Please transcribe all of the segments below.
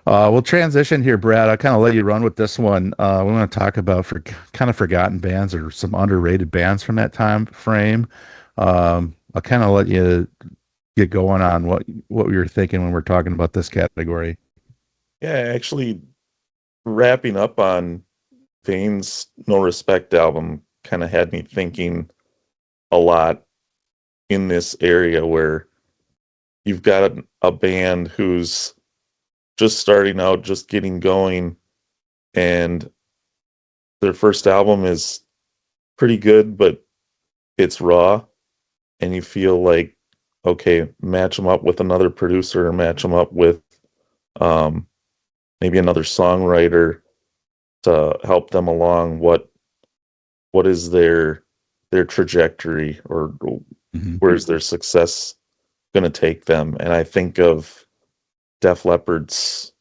We'll transition here, Brad. I'll kind of let you run with this one. We want to talk about kind of forgotten bands or some underrated bands from that time frame. I'll kind of let you get going on what we were thinking when we're talking about this category. Yeah, actually, wrapping up on Vane's No Respect album kind of had me thinking a lot in this area where you've got a band who's just starting out, just getting going, and their first album is pretty good, but it's raw, and you feel like, okay, match them up with another producer or match them up with um, maybe another songwriter to help them along. What is their trajectory, or Hmm. where's their success going to take them? And I think of Def Leppard's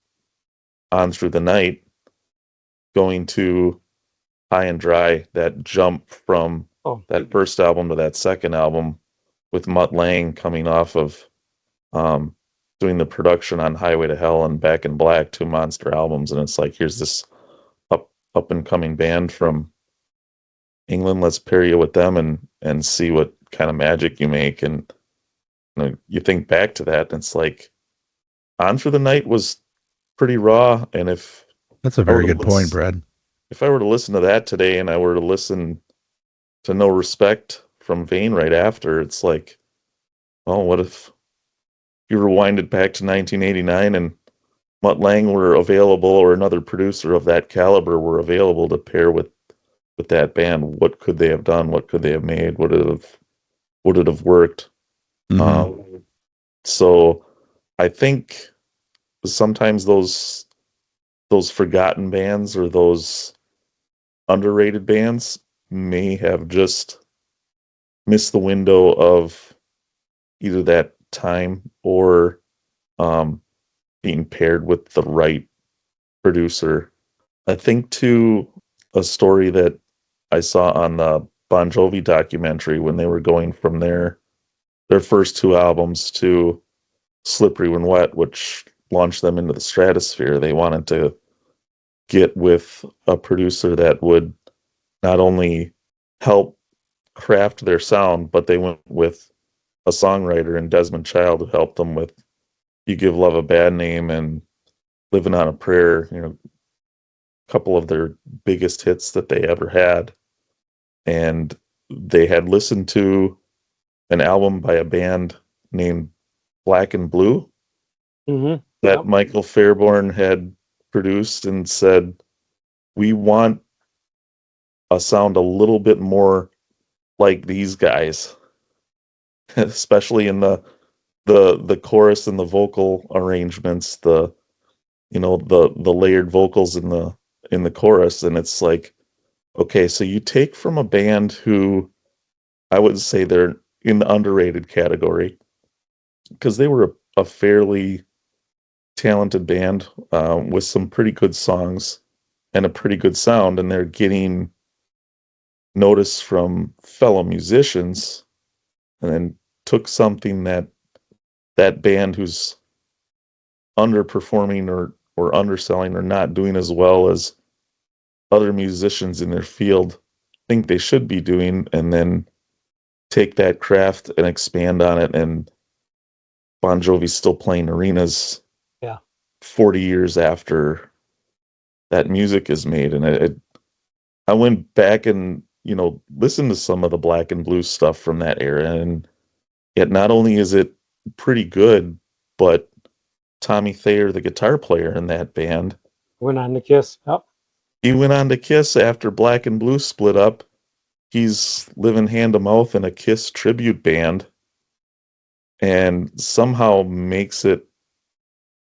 On Through the Night going to High and Dry, that jump from Oh, that first album to that second album, with Mutt Lange coming off of um, doing the production on Highway to Hell and Back in Black, two monster albums. And it's like, here's this up and coming band from England. Let's pair you with them and see what kind of magic you make. And you think back to that, and it's like, On Through the Night was pretty raw. And That's a I were very to good point, listen, Brad. if I were to listen to that today, and I were to listen to No Respect from Vane right after, it's like, oh, what if you rewinded back to 1989 and Mutt Lange were available, or another producer of that caliber were available to pair with that band? What could they have done? What could they have made? Would it have worked? Hmm. So I think sometimes those forgotten bands, or those underrated bands, may have just missed the window of either that time, or um, being paired with the right producer. I think too, a story that I saw on the Bon Jovi documentary, when they were going from their first two albums to Slippery When Wet, which launched them into the stratosphere. They wanted to get with a producer that would not only help craft their sound, but they went with a songwriter in Desmond Child who helped them with You Give Love a Bad Name and Living on a Prayer, a couple of their biggest hits that they ever had. And they had listened to an album by a band named Black and Blue mm-hmm. that Yep. Michael Fairborn had produced, and said, we want a sound a little bit more like these guys, especially in the chorus and the vocal arrangements, the layered vocals in the chorus. And it's like, okay, so you take from a band who, I would say they're in the underrated category, because they were a fairly talented band, with some pretty good songs and a pretty good sound, and they're getting notice from fellow musicians, and then took something that band who's underperforming, or underselling, or not doing as well as other musicians in their field think they should be doing, and then take that craft and expand on it. And Bon Jovi's still playing arenas Yeah. 40 years after that music is made. And I went back and listened to some of the Black and Blue stuff from that era, and yet not only is it pretty good, but Tommy Thayer, the guitar player in that band, Went on the Kiss. Yep. he went on to Kiss after Black and Blue split up. He's living hand to mouth in a Kiss tribute band, and somehow makes it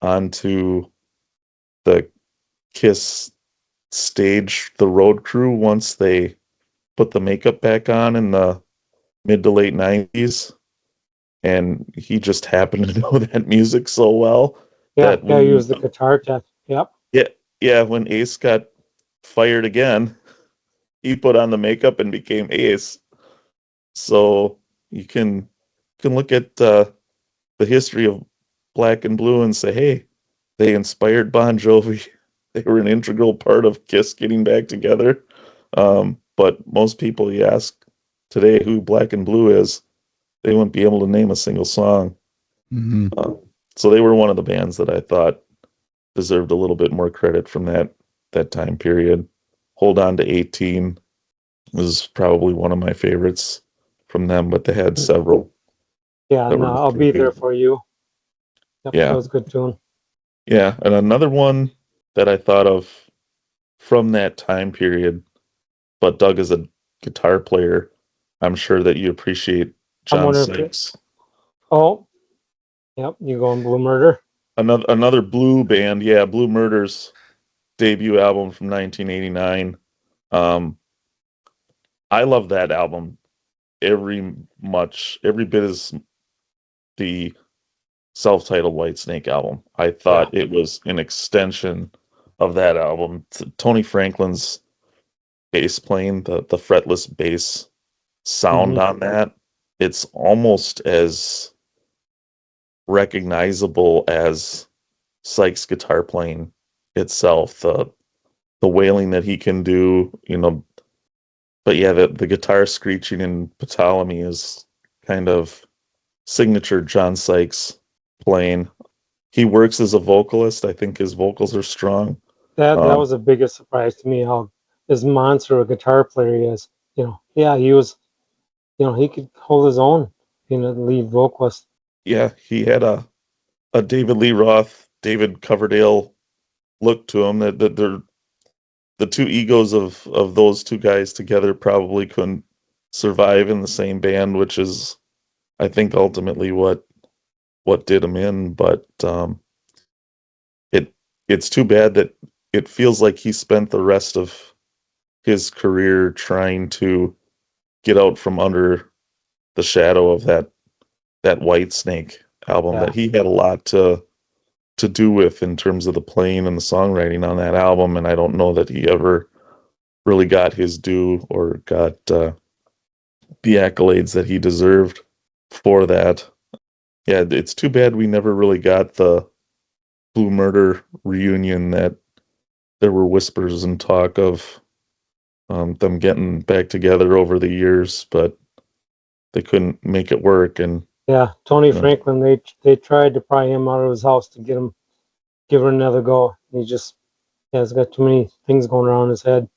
onto the Kiss stage, the road crew, once they put the makeup back on in the mid to late 90s. And he just happened to know that music so well Yeah. that Yeah. He when, was the guitar tech. Yep. yeah, yeah, when Ace got fired again, he put on the makeup and became Ace. So you can look at the history of Black and Blue and say, hey, They inspired Bon Jovi. They were an integral part of Kiss getting back together. But most people you ask today who Black and Blue is, they wouldn't be able to name a single song. Hmm. Uh, so they were one of the bands that I thought deserved a little bit more credit from that time period. Hold On to 18 was probably one of my favorites from them, but they had several Yeah, that no, were I'll pretty be there good. for you. Yep, that Yeah, was a good tune. yeah. And another one that I thought of from that time period, but Doug is a guitar player, I'm sure that you appreciate I'm John wondering if it, Sykes. oh, yep, you going Blue Murder? Another Blue band, yeah, Blue Murder's debut album from 1989. Um, I love that album every bit as the self-titled Whitesnake album. I Yeah. thought it was an extension of that album. Tony Franklin's bass playing, the fretless bass sound Hmm. on that, it's almost as recognizable as Sykes' guitar playing itself. The wailing that he can do, but yeah, the guitar screeching in Ptolemy is kind of signature John Sykes playing. He works as a vocalist. I think his vocals are strong. That Um, was the biggest surprise to me, how this monster of a guitar player he is. Yeah, he was, he could hold his own being a lead vocalist. yeah, he had a David Lee Roth, David Coverdale look to him. That they're the two egos of those two guys together probably couldn't survive in the same band, which is I think ultimately what did him in. But it it's too bad that it feels like he spent the rest of his career trying to get out from under the shadow of that Whitesnake album Yeah, that he had a lot to do with in terms of the playing and the songwriting on that album, and I don't know that he ever really got his due or got the accolades that he deserved for that. Yeah, it's too bad we never really got the Blue Murder reunion that there were whispers and talk of them getting back together over the years, but they couldn't make it work. And yeah. Tony you know, Franklin, they tried to pry him out of his house to give it another go. He just has got too many things going around his head.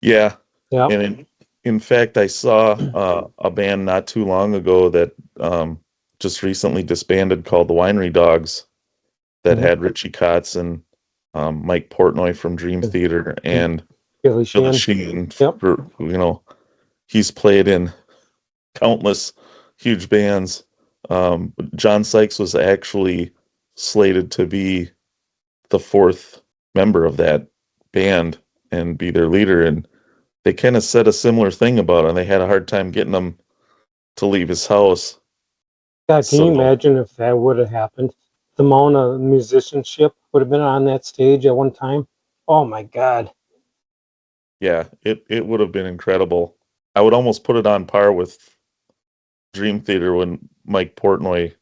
yeah, Yep. and in fact, I saw a band not too long ago that just recently disbanded called the Winery Dogs that Hmm. had Richie Kotz and Mike Portnoy from Dream And, Theater and and Billy Billy Sheehan. Sheehan. Yep. He's played in countless huge bands. John Sykes was actually slated to be the fourth member of that band and be their leader, and they kind of said a similar thing about him. They had a hard time getting him to leave his house. God, can you So imagine if that would have happened? The amount of musicianship would have been on that stage at one time. Oh my God. yeah, it would have been incredible. I would almost put it on par with Dream Theater when Mike Portnoy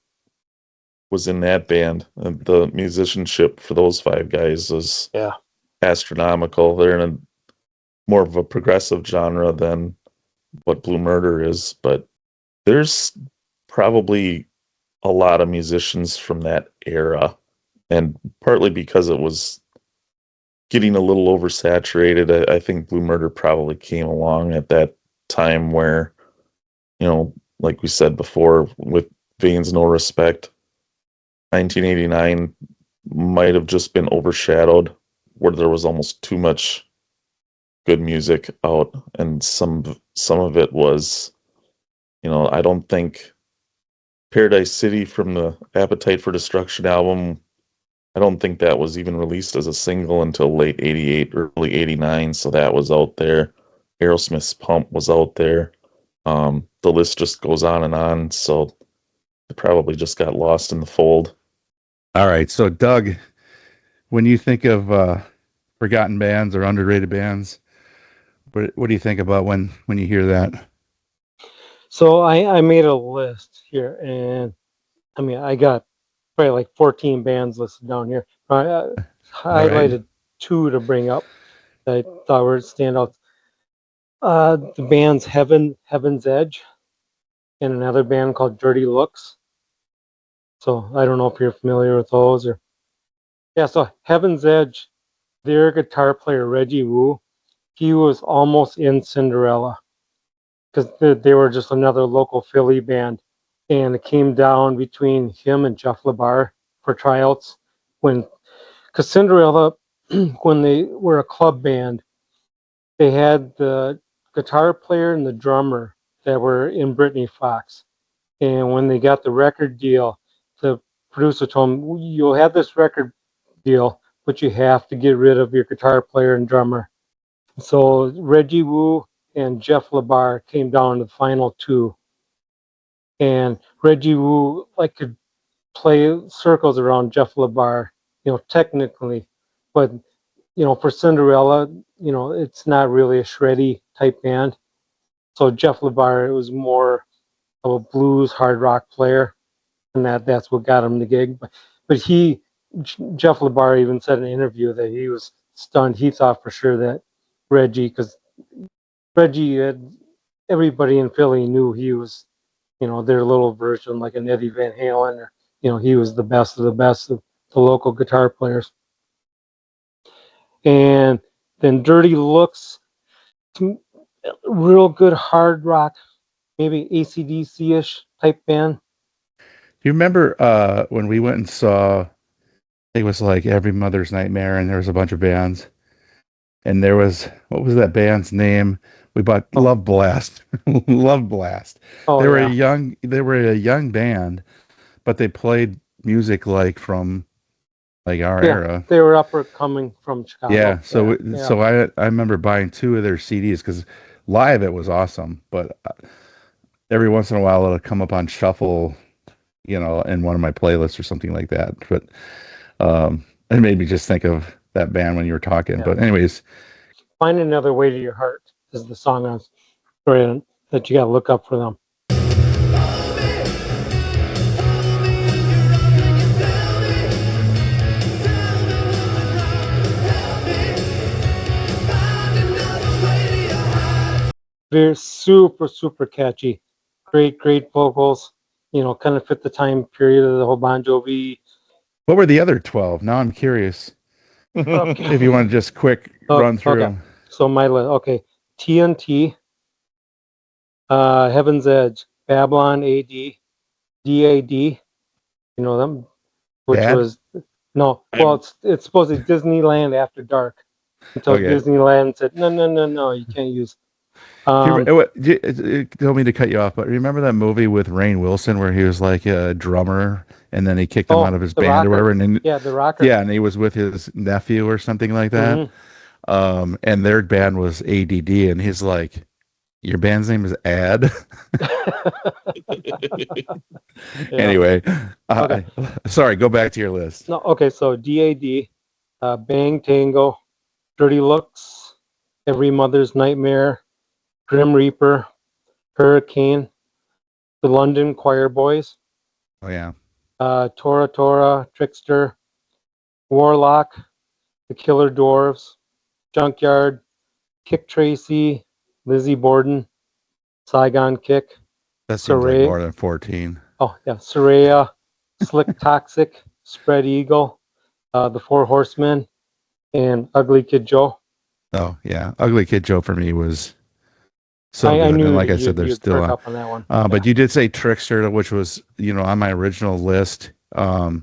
was in that band. And the musicianship for those five guys is Yeah. astronomical. They're in a more of a progressive genre than what Blue Murder is, but there's probably a lot of musicians from that era, and partly because it was getting a little oversaturated. I think Blue Murder probably came along at that time where, like we said before, with Veins No Respect, 1989 might have just been overshadowed, where there was almost too much good music out, and some of it was, I don't think Paradise City from the Appetite for Destruction album, I don't think that was even released as a single until late 88, early 89, so that was out there. Aerosmith's Pump was out there. The list just goes on and on, so it probably just got lost in the fold. All right. So, Doug, when you think of forgotten bands or underrated bands, what do you think about when you hear that? So I made a list here, and I mean, I got probably like 14 bands listed down here. I All right. highlighted two to bring up that I thought were standouts. The band's Heaven's Edge, and another band called Dirty Looks. So I don't know if you're familiar with those or yeah. So Heaven's Edge, their guitar player Reggie Wu, he was almost in Cinderella because they were just another local Philly band, and it came down between him and Jeff LaBar for tryouts when because Cinderella when they were a club band, they had the guitar player and the drummer that were in Britney Fox. And when they got the record deal, the producer told them, "You'll have this record deal, but you have to get rid of your guitar player and drummer." So Reggie Wu and Jeff LaBar came down to the final two. And Reggie Wu like could play circles around Jeff LaBar, technically, but for Cinderella, it's not really a shreddy type band. So Jeff LaBar was more of a blues hard rock player, and that's what got him the gig. But Jeff LaBar even said in an interview that he was stunned. He thought for sure that because Reggie had, everybody in Philly knew he was, their little version like an Eddie Van Halen, or he was the best of the best of the local guitar players. And then Dirty Looks, real good hard rock, maybe AC/DC-ish type band. Do you remember when we went and saw, it was like Every Mother's Nightmare, and there was a bunch of bands, and there was, what was that band's name? We bought Love Blast. Love Blast. Oh, yeah. They were a young band, but they played music like from like our Yeah, era. they were upper coming from Chicago. Yeah, so Yeah. so I remember buying two of their CDs because live it was awesome, but every once in a while it'll come up on shuffle, in one of my playlists or something like that. But it made me just think of that band when you were talking. Yeah. But anyways, Find Another Way to Your Heart is the song that you got to look up for them. They're super, super catchy. Great vocals. Kind of fit the time period of the whole Bon Jovi. what were the other 12? Now I'm curious. Okay. If you want to just quick run through. Okay. So my list. Okay. TNT, Heaven's Edge, Babylon AD, DAD. You know them, which Dad? was no. Well, it's supposed to be Disneyland After Dark until Okay. Disneyland said no, you can't use. Don't mean to cut you off, but remember that movie with Rainn Wilson where he was like a drummer and then he kicked him out of his The band Rocker. or whatever? And then, Yeah, the Rocker. yeah, and he was with his nephew or something like that. Mhm. And their band was ADD, and he's like, "Your band's name is Ad." Yeah. Anyway, Okay. sorry, go back to your list. No, okay, so DAD, Bang Tango, Dirty Looks, Every Mother's Nightmare, Grim Reaper, Hurricane, the London Choir Boys, Oh yeah, Tora Tora, Trickster, Warlock, the Killer Dwarves, Junkyard, Kick Tracy, Lizzie Borden, Saigon Kick, that seems like Saray. more than 14. Oh yeah, Saraya, Slick Toxic, Spread Eagle, the Four Horsemen, and Ugly Kid Joe. Oh yeah, Ugly Kid Joe for me was so I good. knew And like I you'd said, they're still perk on. up on that one. But you did say Trickster, which was, on my original list. Well,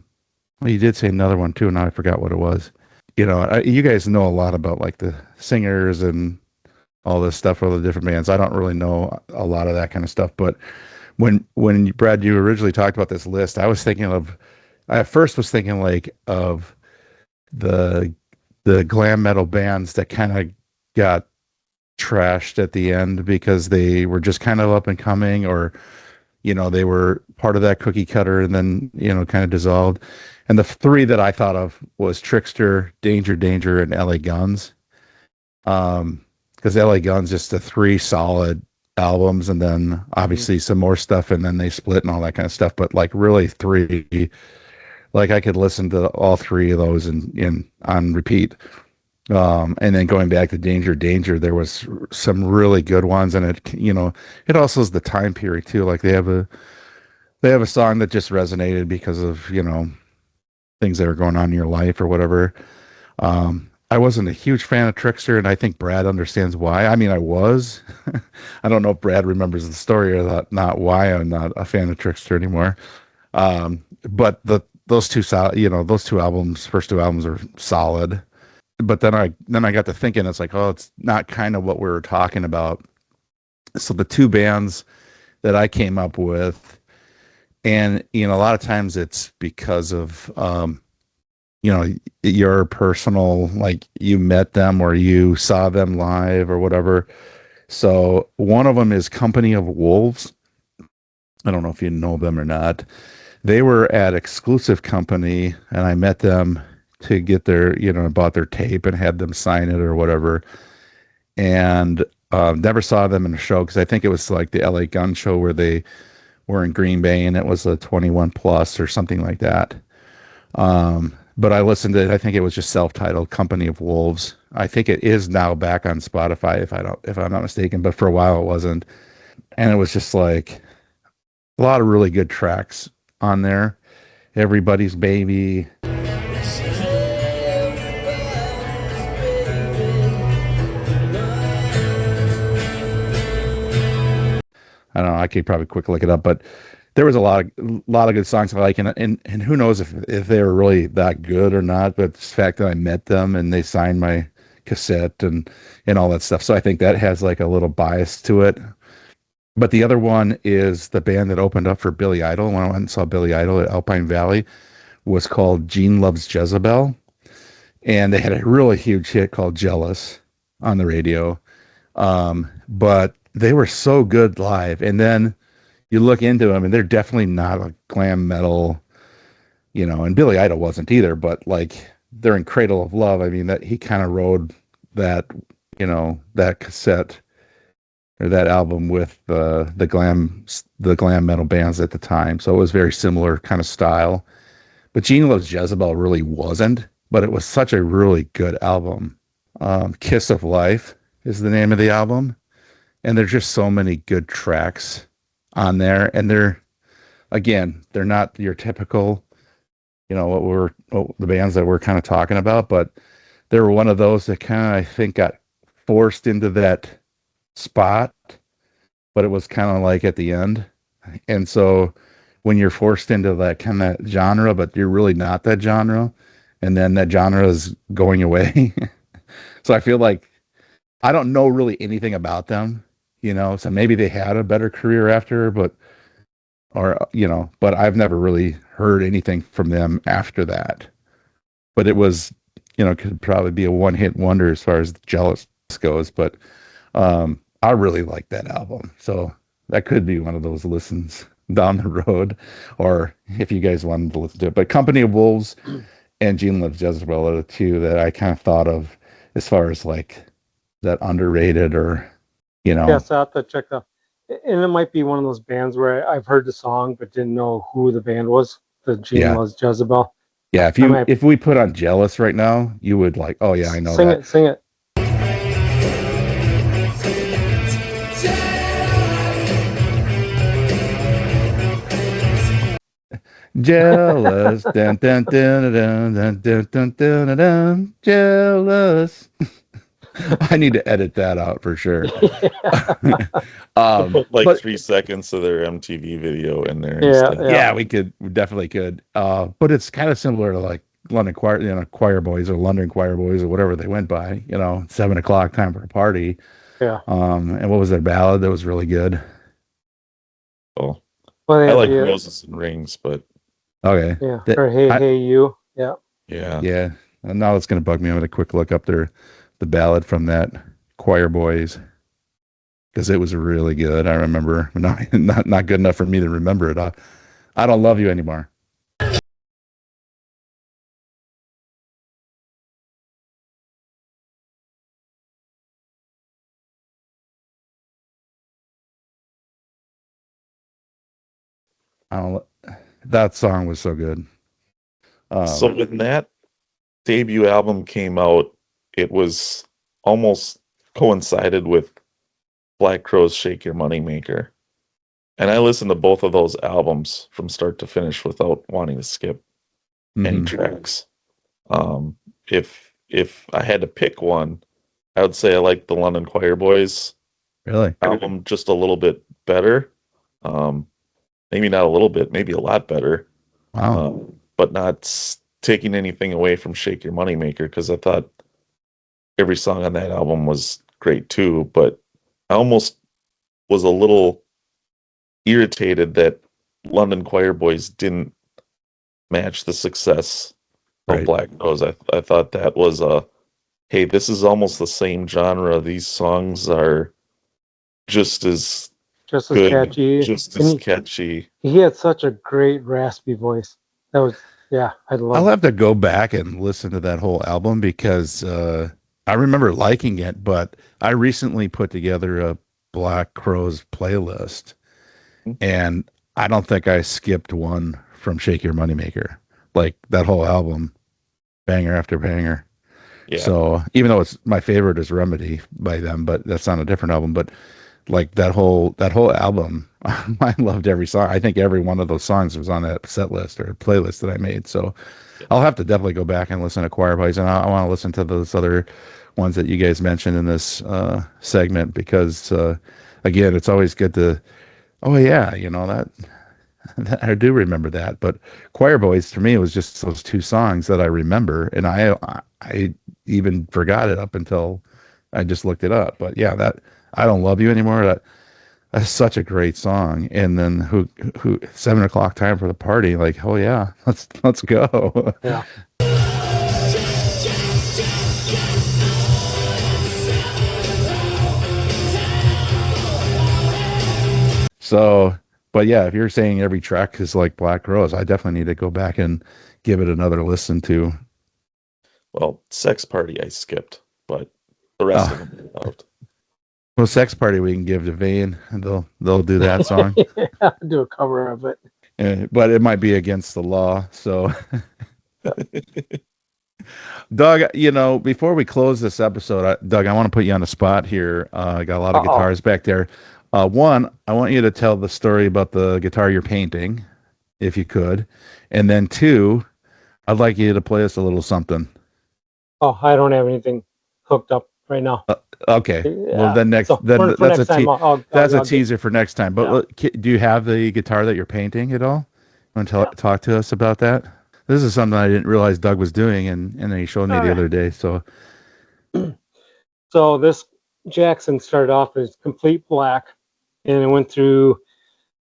you did say another one too. Now I forgot what it was. You guys know a lot about like the singers and all this stuff for the different bands. I don't really know a lot of that kind of stuff. But when Brad, you originally talked about this list, I at first was thinking like of the glam metal bands that kind of got trashed at the end because they were just kind of up and coming, or they were part of that cookie cutter and then kind of dissolved. And the three that I thought of was Trickster, Danger Danger, and LA Guns. Because LA Guns just the three solid albums, and then obviously some more stuff, and then they split and all that kind of stuff, but like really three Like I could listen to all three of those in on repeat. And then going back to Danger Danger, there was some really good ones, and it also is the time period too. Like they have a song that just resonated because of things that are going on in your life or whatever. I wasn't a huge fan of Trickster, and I think Brad understands why. I mean, I was. I don't know if Brad remembers the story or not why I'm not a fan of Trickster anymore. But those two those two albums, first two albums are solid. But then I got to thinking, it's like, oh, it's not kind of what we were talking about. So the two bands that I came up with, and a lot of times it's because of your personal, like you met them or you saw them live or whatever. So one of them is Company of Wolves. I don't know if you know them or not. They were at Exclusive Company, and I met them to get bought their tape and had them sign it or whatever. And never saw them in a show because I think it was like the LA Gun Show where they were in Green Bay, and it was a 21 plus or something like that. But I listened to it. I think it was just self-titled Company of Wolves. I think it is now back on Spotify if I'm not mistaken, but for a while it wasn't. And it was just like a lot of really good tracks on there. Everybody's Baby. I don't know. I could probably quick look it up, but there was a lot of good songs I like, and who knows if they were really that good or not. But the fact that I met them and they signed my cassette and all that stuff, so I think that has like a little bias to it. But the other one is the band that opened up for Billy Idol when I went and saw Billy Idol at Alpine Valley was called Gene Loves Jezebel, and they had a really huge hit called Jealous on the radio. But they were so good live, and then you look into them and they're definitely not a glam metal, and Billy Idol wasn't either, but like they're in Cradle of Love. I mean, that he kind of rode that, that cassette or that album with the glam metal bands at the time. So it was very similar kind of style. But Gene Loves Jezebel really wasn't, but it was such a really good album. Kiss of Life is the name of the album. And there's just so many good tracks on there. And they're not your typical, the bands that we're kind of talking about, but they were one of those that kind of, I think, got forced into that spot, but it was kind of like at the end. And so when you're forced into that kind of genre, but you're really not that genre, and then that genre is going away. So I feel like I don't know really anything about them, so maybe they had a better career after, but I've never really heard anything from them after that. But it was, could probably be a one hit wonder as far as Jealous goes. But I really like that album. So that could be one of those listens down the road, or if you guys wanted to listen to it. But Company of Wolves and Gene Loves Jezebel are the two that I kind of thought of as far as like that underrated or, Yes, I have to check that. And it might be one of those bands where I've heard the song but didn't know who the band was. The Gene yeah. Loves Jezebel. Yeah, if I you might if we put on Jealous right now, you would like, oh yeah, I know sing that. it, sing it. Jealous, dun, dun, dun, dun, dun, dun, dun, dun, dun, dun, jealous. I need to edit that out for sure. I'll put like But 3 seconds of their MTV video in there Yeah, instead. yeah. yeah, we definitely could. But it's kind of similar to like London Choir, Choir Boys or London Choir Boys or whatever they went by. 7 o'clock time for a party. Yeah. And what was their ballad that was really good? Oh, Well, I like yeah, Roses and Rings, but Okay, yeah. that Or Hey, I Hey, You. Yeah. yeah. yeah. And now it's gonna bug me. I'm gonna quick look up the ballad from that Choir Boys because it was really good. I remember, not good enough for me to remember it. I don't love you anymore. I don't. That song was so good. So when that debut album came out, it was almost coincided with Black Crowes' Shake Your Money Maker. And I listened to both of those albums from start to finish without wanting to skip any tracks. Um, if I had to pick one, I would say I like the London Choir Boys Really? album just a little bit better. Um, maybe not a little bit, maybe a lot better. Wow. But not taking anything away from Shake Your Money Maker, because I thought every song on that album was great too. But I almost was a little irritated that London Choir Boys didn't match the success of Right. Black Rose. I thought that was a, hey, this is almost the same genre. These songs are just as Just as good, catchy. just And as catchy. he had such a great raspy voice. That was, yeah, I I'll love it. have to go back and listen to that whole album because I remember liking it, but I recently put together a Black Crowes playlist, and I don't think I skipped one from Shake Your Moneymaker. Like that whole album, banger after banger. Yeah. So even though it's my favorite is Remedy by them, but that's on a different album. But like that whole album, I loved every song. I think every one of those songs was on that set list or playlist that I made. So I'll have to definitely go back and listen to Choir Boys, and I want to listen to those other ones that you guys mentioned in this segment because again, it's always good to. Oh yeah, that I do remember that. But Choir Boys to me was just those two songs that I remember, and I even forgot it up until I just looked it up. But yeah, that I Don't Love You Anymore. That's such a great song. And then who 7 o'clock time for the party? Like, oh yeah, let's go. Yeah. So, but yeah, if you're saying every track is like Black Rose, I definitely need to go back and give it another listen to. Well, Sex Party I skipped, but the rest of Oh, them I loved. well, Sex Party we can give to Vane, and they'll do that song. Yeah, do a cover of it. But it might be against the law. So, Doug, before we close this episode, Doug, I want to put you on the spot here. I got a lot of Uh-oh. guitars back there. One, I want you to tell the story about the guitar you're painting, if you could. And then two, I'd like you to play us a little something. Oh, I don't have anything hooked up right now. Okay. Well, Yeah. then next, So then for that's next time, that's a I'll get- teaser for next time. But do you have the guitar that you're painting at all? Want to talk to us about that? This is something I didn't realize Doug was doing, and then he showed me the other day. So, So this Jackson started off as complete black, and it went through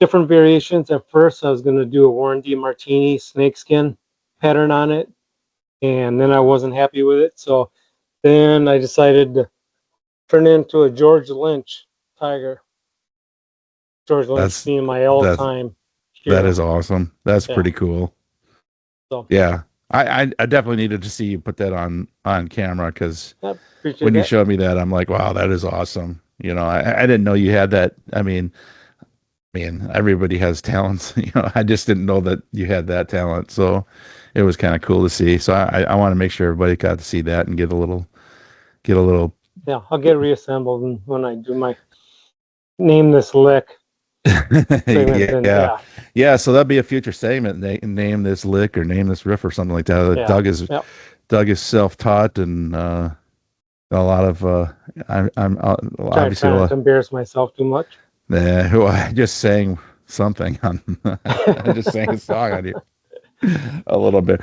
different variations. At first, I was going to do a Warren D. Martini snakeskin pattern on it, and then I wasn't happy with it. So then I decided to turn it into a George Lynch Tiger. George Lynch That's- being my all-time hero. that is awesome. That's Yeah. pretty cool. So Yeah. I definitely needed to see you put that on camera because I appreciate when you that. showed me that, I'm like, wow, that is awesome. I didn't know you had that. I mean, everybody has talents. I just didn't know that you had that talent. So it was kind of cool to see. So I want to make sure everybody got to see that and get a little. Yeah, I'll get reassembled and when I do my name this lick. segment, Yeah. Yeah. So that'd be a future segment. Name this lick or name this riff or something like that. Yeah. Doug is self-taught and a lot of I'm obviously Trying not to embarrass myself too much. who I just sang something on. I just sang a song on here a little bit.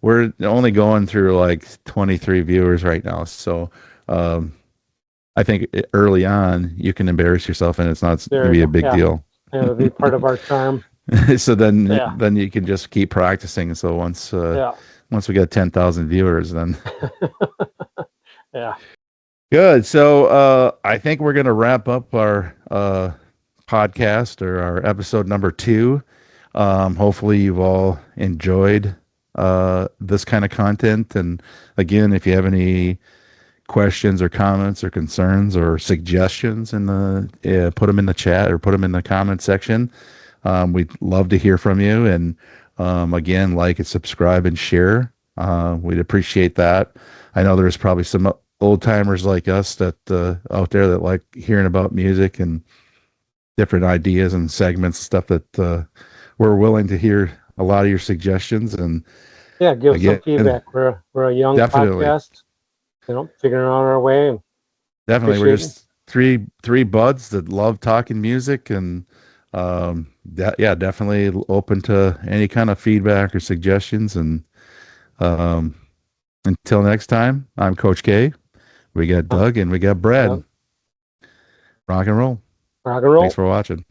We're only going through like 23 viewers right now, so I think early on you can embarrass yourself and it's not going to be a big deal. It'll be part of our charm. So then you can just keep practicing. So once we get 10,000 viewers, then Yeah. good. So I think we're going to wrap up our podcast or our episode number 2. Hopefully you've all enjoyed this kind of content. And again, if you have any questions or comments or concerns or suggestions put them in the chat or put them in the comment section. We'd love to hear from you. And Again, like and subscribe and share. We'd appreciate that. I know there's probably some old timers like us that out there that like hearing about music and different ideas and segments, stuff that we're willing to hear a lot of your suggestions. And Yeah, give some again, feedback. We're a young definitely, podcast, figuring out our way, and definitely, we're appreciate it. just three buds that love talking music, and yeah, definitely open to any kind of feedback or suggestions. And um, until next time, I'm Coach K. We got Uh, Doug and we got yeah, Brad. Rock and roll. rock and roll. Thanks for watching.